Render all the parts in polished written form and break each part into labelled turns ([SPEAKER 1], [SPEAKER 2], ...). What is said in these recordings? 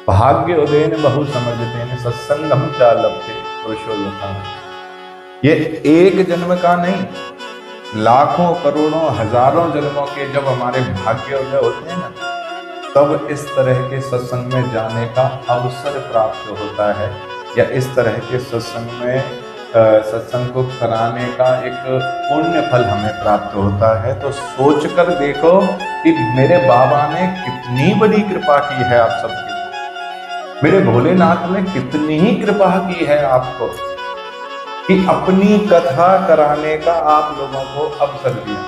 [SPEAKER 1] भाग्य उदयन बहु समझते सत्संगम चा लभते पुरुषो यथा। ये एक जन्म का नहीं, लाखों करोड़ों हजारों जन्मों के जब हमारे भाग्य उदय होते हैं ना, तब इस तरह के सत्संग में जाने का अवसर प्राप्त होता है, या इस तरह के सत्संग में सत्संग को कराने का एक पुण्य फल हमें प्राप्त होता है। तो सोचकर देखो कि मेरे बाबा ने कितनी बड़ी कृपा की है आप सबकी, मेरे भोलेनाथ ने कितनी ही कृपा की है आपको कि अपनी कथा कराने का आप लोगों को अवसर दिया,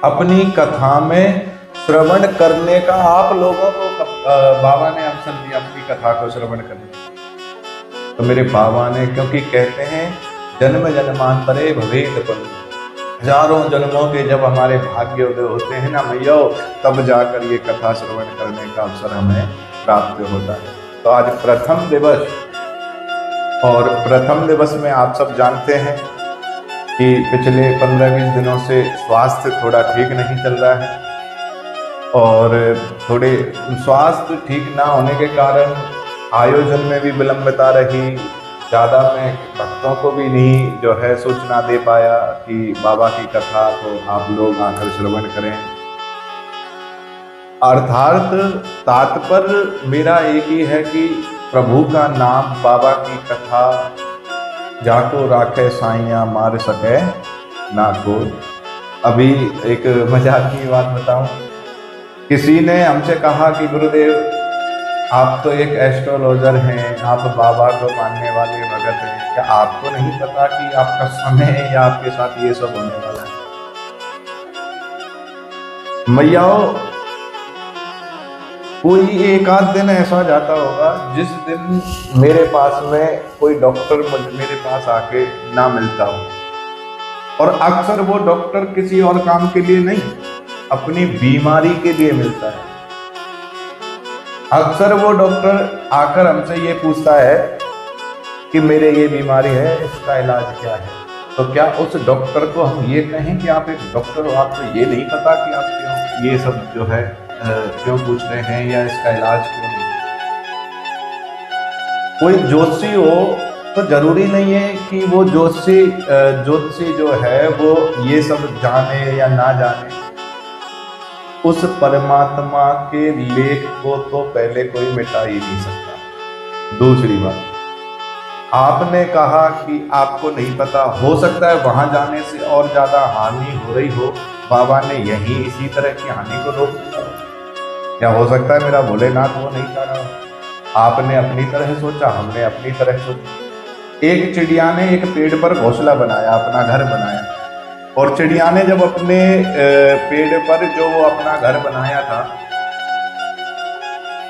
[SPEAKER 1] अपनी कथा में श्रवण करने का आप लोगों को बाबा ने अवसर दिया, अपनी कथा को श्रवण करने। तो मेरे बाबा ने, क्योंकि कहते हैं जन्म जन्मांतरे भवेत पुण्य, हजारों जन्मों के जब हमारे भाग्य उदय होते हैं ना मैया, तब जाकर ये कथा श्रवण करने का अवसर हमें प्राप्त होता है। तो आज प्रथम दिवस, और प्रथम दिवस में आप सब जानते हैं कि पिछले 15-20 दिनों से स्वास्थ्य थोड़ा ठीक नहीं चल रहा है, और थोड़े स्वास्थ्य ठीक ना होने के कारण आयोजन में भी विलंबता रही, ज़्यादा मैं भक्तों को भी नहीं जो है सूचना दे पाया कि बाबा की कथा को आप लोग आकर श्रवण करें। अर्थात तात्पर्य मेरा एक ही है कि प्रभु का नाम, बाबा की कथा जाको राखे साइया मार सके ना को। अभी एक मजाक की बात बताऊं, किसी ने हमसे कहा कि गुरुदेव आप तो एक एस्ट्रोलॉजर हैं, आप बाबा को मानने वाले भगत हैं, क्या आपको नहीं पता कि आपका समय है या आपके साथ ये सब होने वाला है? मैयाओ, कोई एक आध दिन ऐसा जाता होगा जिस दिन मेरे पास में कोई डॉक्टर मेरे पास आके ना मिलता हो, और अक्सर वो डॉक्टर किसी और काम के लिए नहीं, अपनी बीमारी के लिए मिलता है। अक्सर वो डॉक्टर आकर हमसे ये पूछता है कि मेरे ये बीमारी है, इसका इलाज क्या है। तो क्या उस डॉक्टर को हम ये कहें कि आप एक डॉक्टर हो, आपको ये नहीं पता कि आप क्यों ये सब जो है क्यों पूछ रहे हैं, या इसका इलाज क्यों नहीं? कोई ज्योतिषी हो तो जरूरी नहीं है कि वो ज्योतिषी जो है वो ये सब जाने या ना जाने। उस परमात्मा के लेख को तो पहले कोई मिटा ही नहीं सकता। दूसरी बात, आपने कहा कि आपको नहीं पता, हो सकता है वहां जाने से और ज्यादा हानि हो रही हो, बाबा ने यही इसी तरह की हानि को रोक दिया, या हो सकता है मेरा भोलेनाथ वो नहीं चाह रहा। आपने अपनी तरह सोचा, हमने अपनी तरह सोचा। एक चिड़िया ने एक पेड़ पर घोंसला बनाया, अपना घर बनाया, और चिड़िया ने जब अपने पेड़ पर जो वो अपना घर बनाया था,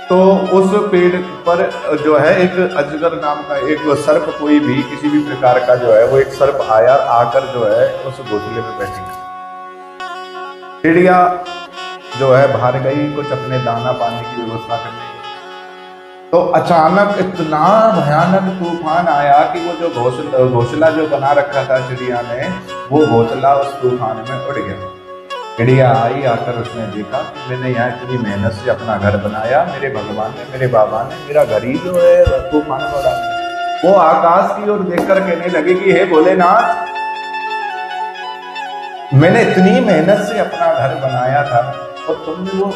[SPEAKER 1] तो उस पेड़ पर जो है एक अजगर नाम का एक सर्प, कोई भी किसी भी प्रकार का जो है वो एक सर्प आया, आकर जो है उस घोंसले में बैठ गया। चिड़िया जो है बाहर गई कुछ अपने दाना पानी की व्यवस्था करने, तो अचानक इतना भयानक तूफान आया कि वो जो घोंसला जो बना रखा था चिड़िया ने, वो घोंसला उस तूफान में उड़ गया। चिड़िया आई, आकर उसने देखा कि मैंने यहाँ इतनी मेहनत से अपना घर बनाया, मेरे भगवान ने, मेरे बाबा ने मेरा घर ही जो है तूफान में उड़ा दिया। वो आकाश की ओर देखकर कहने लगे कि हे भोलेनाथ, मैंने इतनी मेहनत से अपना घर बनाया था और तुमने वो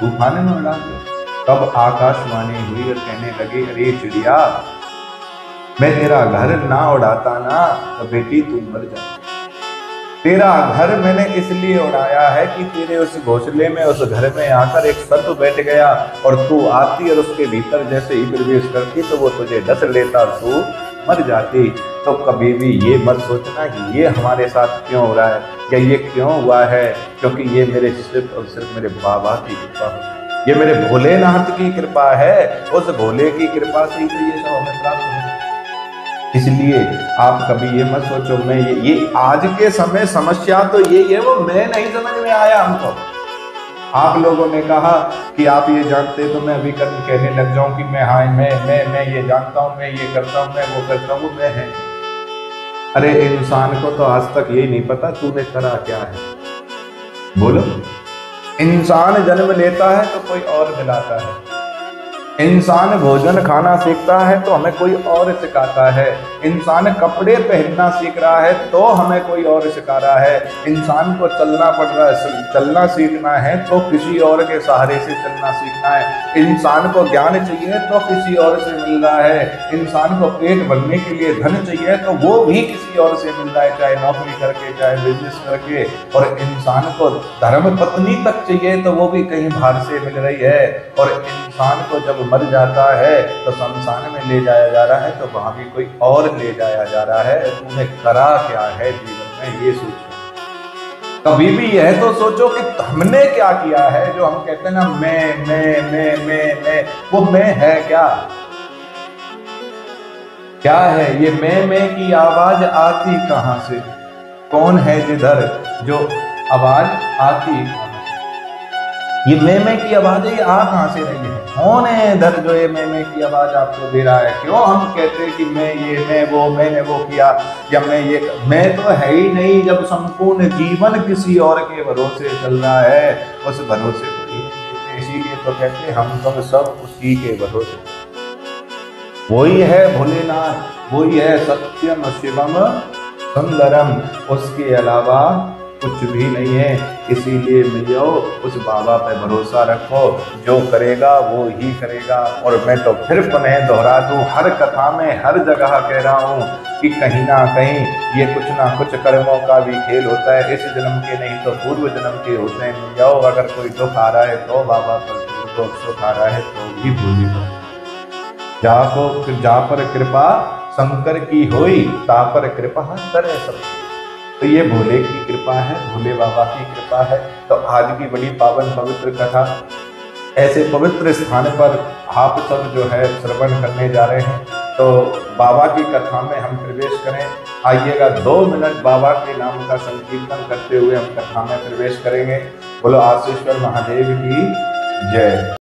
[SPEAKER 1] तूफान में उड़ा दिया। तब आकाशवाणी हुई और कहने लगे, अरे चिड़िया, मैं तेरा घर ना उड़ाता ना तो बेटी तू मर जाती। तेरा घर मैंने इसलिए उड़ाया है कि तेरे उस घोंसले में, उस घर में आकर एक सर्प बैठ गया, और तू आती और उसके भीतर जैसे ही प्रवेश करती तो वो तुझे डस लेता और तू मर जाती। तो कभी भी ये मत सोचना कि ये हमारे साथ क्यों हो रहा है या ये क्यों हुआ है, क्योंकि ये मेरे सिर्फ और सिर्फ मेरे बाबा की कृपा है, ये मेरे भोलेनाथ की कृपा है। उस भोले की कृपा से ही तो ये सब हमें प्राप्त है। इसलिए आप कभी ये मत सोचो मैं ये आज के समय समस्या तो यही है, वो मैं नहीं समझ में आया हमको। आप लोगों ने कहा कि आप ये जानते, तो मैं अभी कहने लग जाऊं कि मैं, हाँ मैं ये जानता हूं, मैं ये करता हूं, मैं वो करता हूं, मैं है। अरे इंसान को तो आज तक यही नहीं पता तूने करा क्या है। बोलो, इंसान जन्म लेता है तो कोई और दिलाता है, इंसान भोजन खाना सीखता है तो हमें कोई और सिखाता है। इंसान कपड़े पहनना सीख रहा है तो हमें कोई और सिखा रहा है। इंसान को चलना पड़ रहा है, चलना सीखना है तो किसी और के सहारे से चलना सीखना है। इंसान को ज्ञान चाहिए तो किसी और से मिल रहा है। इंसान को पेट भरने के लिए धन चाहिए तो वो भी किसी और से मिल रहा है, चाहे नौकरी करके चाहे बिजनेस करके। और इंसान को धर्म पत्नी तक चाहिए तो वो भी कहीं बाहर से मिल रही है। और इंसान को जब मर जाता है तो शमशान में ले जाया जा रहा है तो वहां भी कोई और ले जाया जा रहा है। तुमने करा क्या है जीवन में, ये सोचो। कभी भी यह तो सोचो कि हमने क्या किया है। जो हम कहते हैं ना मैं, वो मैं है क्या? क्या है ये मैं की आवाज आती कहां से? कौन है जिधर जो आवाज आती कहां से? ये मैं की आवाज है, ये आ कहां से रही है? कौन है इधर जो ये मैं की आवाज आपको दे रहा है? क्यों हम कहते हैं कि मैं ये, मैं वो, मैंने वो किया, या मैं तो है ही नहीं। जब संपूर्ण जीवन किसी और के भरोसे चल रहा है, उस भरोसे को इसीलिए तो कहते हैं हम तुम सब उसी के भरोसे। वही है भोलेनाथ, वही है सत्यम शिवम सुंदरम, उसके अलावा कुछ भी नहीं है। इसीलिए मिलो उस बाबा पे भरोसा रखो, जो करेगा वो ही करेगा। और मैं तो फिर पुनः दोहरा दूं, हर कथा में हर जगह कह रहा हूं कि कहीं ना कहीं ये कुछ ना कुछ कर्मों का भी खेल होता है। इस जन्म के नहीं तो पूर्व जन्म के होते हैं। मिल जाओ, अगर कोई दुख आ रहा है तो बाबा पर, तो सुख आ रहा है तो भी भूली जा पर कृपा शंकर की होई, ता पर कृपा करे सब। तो ये भोले की कृपा है, भोले बाबा की कृपा है। तो आज की बड़ी पावन पवित्र कथा, ऐसे पवित्र स्थान पर आप सब जो है श्रवण करने जा रहे हैं, तो बाबा की कथा में हम प्रवेश करें। आइएगा 2 मिनट बाबा के नाम का संकीर्तन करते हुए हम कथा में प्रवेश करेंगे। बोलो आशीश्वर महादेव की जय।